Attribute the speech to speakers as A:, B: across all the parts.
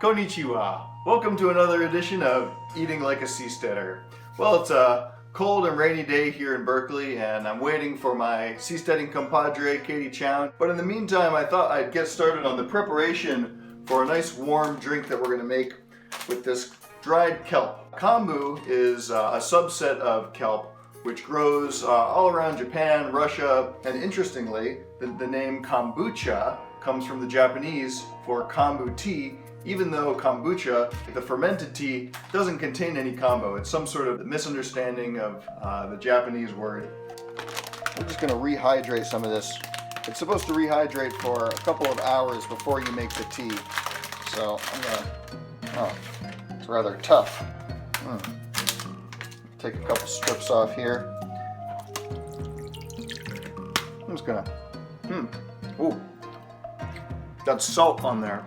A: Konnichiwa! Welcome to another edition of Eating Like a Seasteader. Well, it's a cold and rainy day here in Berkeley, and I'm waiting for my seasteading compadre, Katie Chown. But in the meantime, I thought I'd get started on the preparation for a nice warm drink that we're going to make with this dried kelp. Kombu is a subset of kelp which grows all around Japan, Russia, and interestingly, the name kombucha comes from the Japanese for kombu tea, even though kombucha, the fermented tea, doesn't contain any kombu. It's some sort of misunderstanding of the Japanese word. I'm just going to rehydrate some of this. It's supposed to rehydrate for a couple of hours before you make the tea. So I'm going to, oh, it's rather tough. Take a couple strips off here. I'm just going to, ooh, got salt on there.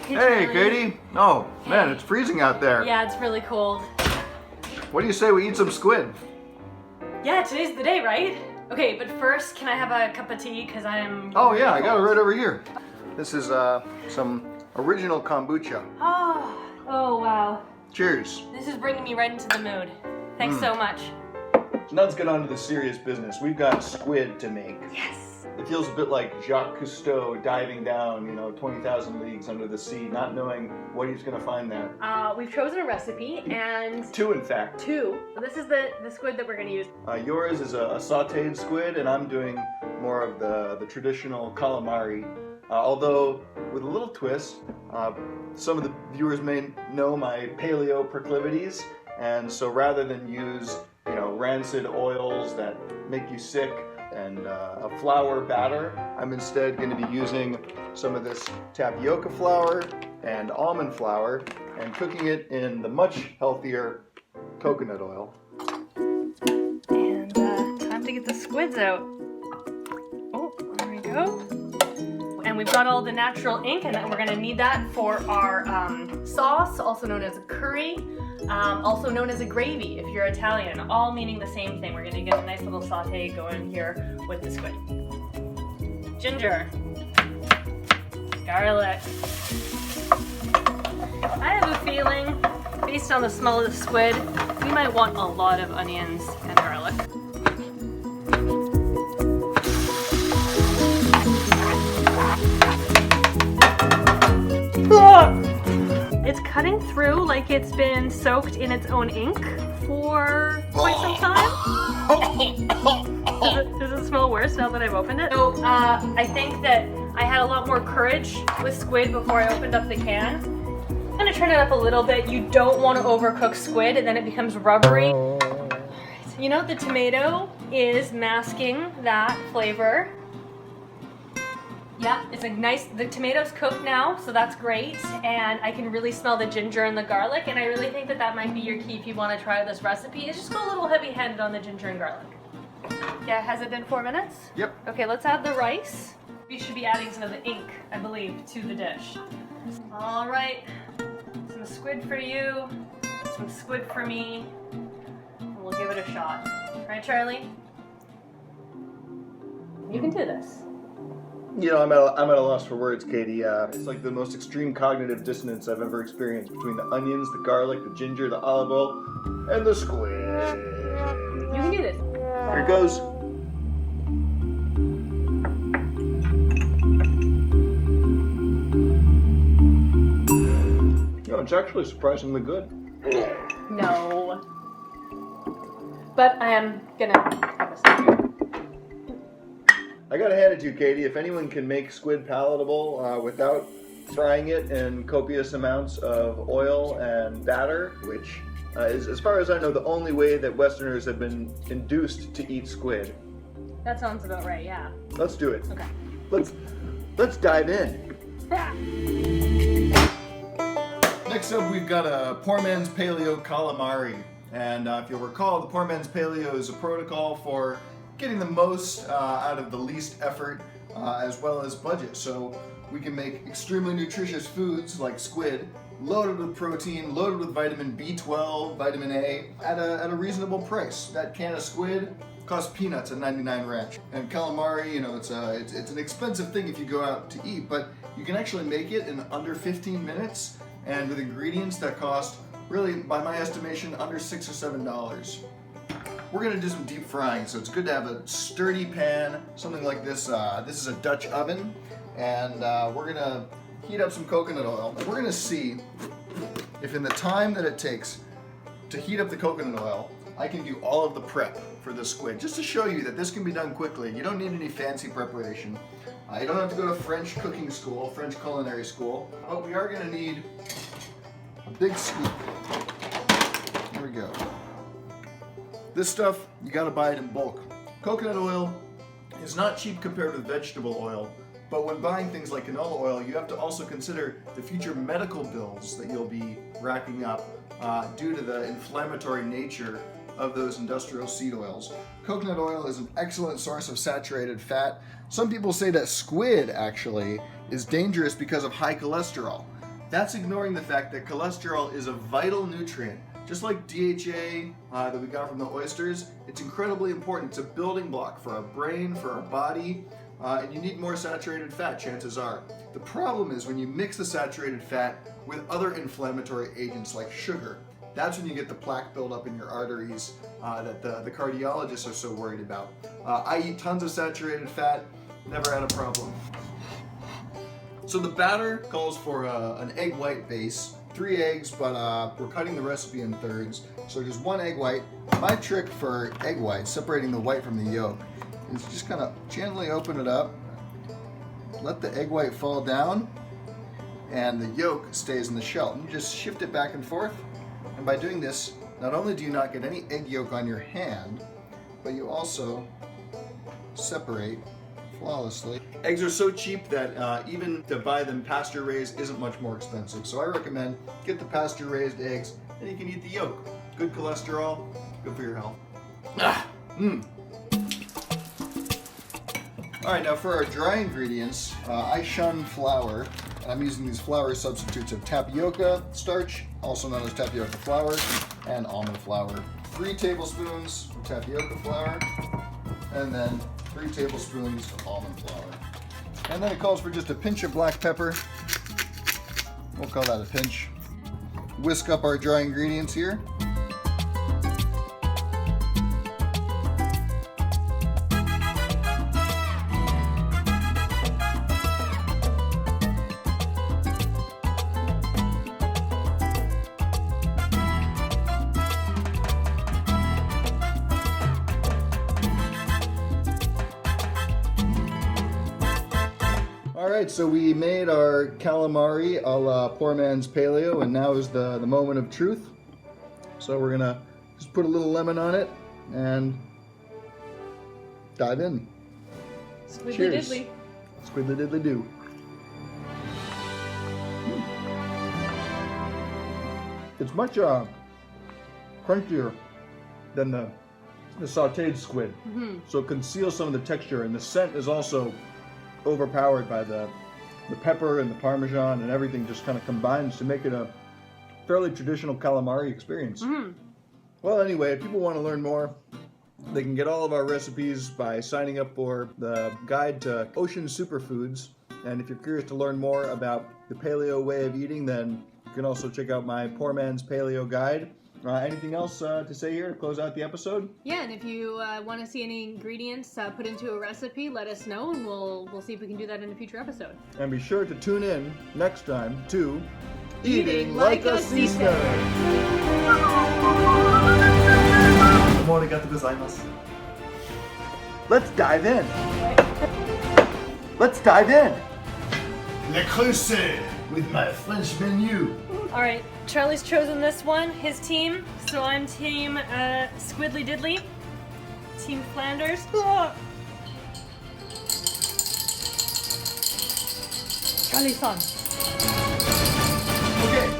A: Hey, Katie. Oh, man, it's freezing out there.
B: Yeah, it's really cold.
A: What do you say we eat some squid?
B: Yeah, today's the day, right? Okay, but first, can I have a cup of tea? Because I'm
A: Oh, yeah, I got it right over here. This is some original kombucha.
B: Oh, wow.
A: Cheers.
B: This is bringing me right into the mood. Thanks so much.
A: So now let's get on to the serious business. We've got squid to make.
B: Yes.
A: It feels a bit like Jacques Cousteau diving down, 20,000 leagues under the sea, not knowing what he's going to find there.
B: We've chosen a recipe, and...
A: Two, in fact.
B: Two. This is the squid that we're going to use.
A: Yours is a sautéed squid, and I'm doing more of the traditional calamari. Although, with a little twist, some of the viewers may know my paleo proclivities, and so rather than use, rancid oils that make you sick, and a flour batter, I'm instead going to be using some of this tapioca flour and almond flour and cooking it in the much healthier coconut oil.
B: And time to get the squids out. Oh, there we go. And we've got all the natural ink, and we're going to need that for our sauce, also known as a curry. Also known as a gravy if you're Italian, all meaning the same thing. We're going to get a nice little saute going here with the squid. Ginger. Garlic. I have a feeling, based on the smell of the squid, we might want a lot of onions and garlic. It's cutting through like it's been soaked in its own ink for quite some time. Does it smell worse now that I've opened it? So I think that I had a lot more courage with squid before I opened up the can. I'm gonna turn it up a little bit. You don't want to overcook squid and then it becomes rubbery. The tomato is masking that flavor. Yeah, it's the tomato's cooked now, so that's great, and I can really smell the ginger and the garlic, and I really think that might be your key if you want to try this recipe, is just go a little heavy-handed on the ginger and garlic. Yeah, has it been 4 minutes?
A: Yep.
B: Okay, let's add the rice. We should be adding some of the ink, I believe, to the dish. All right, some squid for you, some squid for me, and we'll give it a shot. Right, Charlie? You can do this.
A: I'm at a loss for words, Katie. It's like the most extreme cognitive dissonance I've ever experienced between the onions, the garlic, the ginger, the olive oil, and the squid.
B: You can do this.
A: Here it goes. It's actually surprisingly good.
B: No. But I am gonna have a sip.
A: I gotta hand it to you, Katie. If anyone can make squid palatable without frying it in copious amounts of oil and batter, which is, as far as I know, the only way that Westerners have been induced to eat squid.
B: That sounds about right, yeah.
A: Let's do it.
B: Okay.
A: Let's dive in.
B: Yeah.
A: Next up, we've got a poor man's paleo calamari, and if you'll recall, the poor man's paleo is a protocol for getting the most out of the least effort as well as budget. So we can make extremely nutritious foods like squid loaded with protein, loaded with vitamin B12, vitamin A, at a reasonable price. That can of squid costs peanuts at 99 ranch. And calamari, you know, it's an expensive thing if you go out to eat, but you can actually make it in under 15 minutes and with ingredients that cost, really, by my estimation, under $6 or $7. We're gonna do some deep frying, so it's good to have a sturdy pan, something like this. This is a Dutch oven, and we're gonna heat up some coconut oil. We're gonna see if in the time that it takes to heat up the coconut oil, I can do all of the prep for the squid, just to show you that this can be done quickly. You don't need any fancy preparation. You don't have to go to French cooking school, French culinary school, but we are gonna need a big scoop. Here we go. This stuff, you gotta buy it in bulk. Coconut oil is not cheap compared with vegetable oil, but when buying things like canola oil, you have to also consider the future medical bills that you'll be racking up due to the inflammatory nature of those industrial seed oils. Coconut oil is an excellent source of saturated fat. Some people say that squid actually is dangerous because of high cholesterol. That's ignoring the fact that cholesterol is a vital nutrient. Just like DHA that we got from the oysters, it's incredibly important. It's a building block for our brain, for our body, and you need more saturated fat, chances are. The problem is when you mix the saturated fat with other inflammatory agents like sugar, that's when you get the plaque buildup in your arteries that the cardiologists are so worried about. I eat tons of saturated fat, never had a problem. So the batter calls for an egg white base. 3 eggs, but we're cutting the recipe in thirds. So just 1 egg white. My trick for egg white, separating the white from the yolk, is just kind of gently open it up, let the egg white fall down, and the yolk stays in the shell. And you just shift it back and forth. And by doing this, not only do you not get any egg yolk on your hand, but you also separate flawlessly. Eggs are so cheap that even to buy them pasture raised isn't much more expensive. So I recommend get the pasture raised eggs and you can eat the yolk. Good cholesterol, good for your health. Alright, now for our dry ingredients, I shun flour. And I'm using these flour substitutes of tapioca starch, also known as tapioca flour, and almond flour. 3 tablespoons of tapioca flour, and then 3 tablespoons of almond flour. And then it calls for just a pinch of black pepper. We'll call that a pinch. Whisk up our dry ingredients here. Alright, so we made our calamari a la poor man's paleo, and now is the moment of truth. So we're gonna just put a little lemon on it and dive in.
B: Squiddly-Diddly.
A: Squiddly-Diddly-Do. It's much crunchier than the sautéed squid, so it conceals some of the texture, and the scent is also overpowered by the pepper and the Parmesan, and everything just kind of combines to make it a fairly traditional calamari experience. Well, anyway, if people want to learn more, they can get all of our recipes by signing up for the guide to ocean superfoods. And if you're curious to learn more about the paleo way of eating, then you can also check out my Poor Man's Paleo Guide. Anything else to say here to close out the episode?
B: Yeah, and if you want to see any ingredients put into a recipe, let us know, and we'll see if we can do that in a future episode.
A: And be sure to tune in next time to Eating Like a Seasteader. Let's dive in. Let's dive in. Le Creuset with my French menu.
B: All right, Charlie's chosen this one, his team. So I'm team Squiddly-Diddly, team Flanders. Charlie's son.
A: Okay,